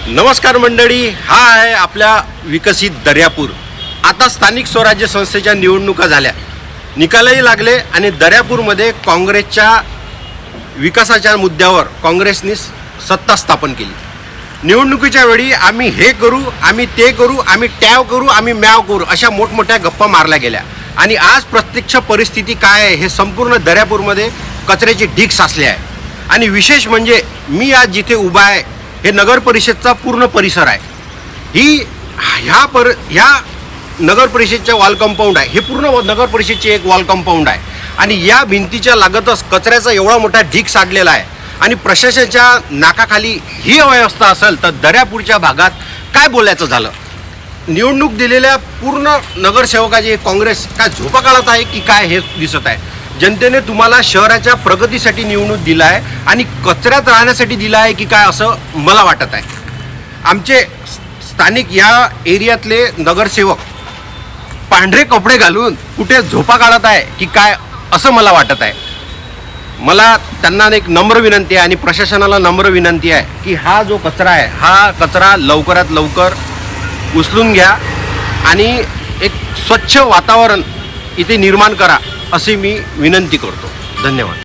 नमस्कार मंडळी, हा आहे आपल्या विकसित दर्यापूर। आता स्थानिक स्वराज्य संस्थेच्या निवडणुका झाल्या, निकालही लागले आणि दर्यापूरमध्ये काँग्रेसच्या विकासाच्या मुद्द्यावर काँग्रेसने सत्ता स्थापन केली। निवडणुकीच्या वेळी आम्ही हे करू, आम्ही ते करू, आम्ही टॅव करू, आम्ही मॅव करू अशा मोठमोठ्या गप्पा मारल्या गेल्या आणि आज प्रत्यक्ष परिस्थिती काय आहे हे संपूर्ण दर्यापूरमध्ये कचऱ्याची ढीग साचली आहे। आणि विशेष म्हणजे मी आज जिथे उभा आहे हे नगर परिषदचा पूर्ण परिसर आहे। ह्या नगर परिषदच्या वॉल कंपाऊंड आहे, हे पूर्ण नगर परिषदची एक वॉल कंपाऊंड आहे आणि या भिंतीच्या लागतच कचऱ्याचा एवढा मोठा ढीग साडलेला आहे आणि प्रशासनाच्या नाकाखाली ही अव्यवस्था असेल तर दर्यापूरच्या भागात काय बोलायचं झालं। निवडणूक दिलेल्या पूर्ण नगरसेवकाची काँग्रेस काय झोपा काढत आहे की काय हे दिसत आहे। जनतेने तुम्हाला शहराच्या प्रगतीसाठी निवडणूक दिला आहे आणि कचऱ्यात राहण्यासाठी दिला आहे की काय असं मला वाटत आहे। आमचे स्थानिक या एरियातले नगरसेवक पांढरे कपडे घालून कुठे झोपा काढत आहे की काय असं मला वाटत आहे। मला त्यांना एक नम्र विनंती आहे आणि प्रशासनाला नम्र विनंती आहे की हा जो कचरा आहे हा कचरा लवकरात लवकर उचलून घ्या आणि एक स्वच्छ वातावरण इथे निर्माण करा अशी मी विनंती करतो। धन्यवाद।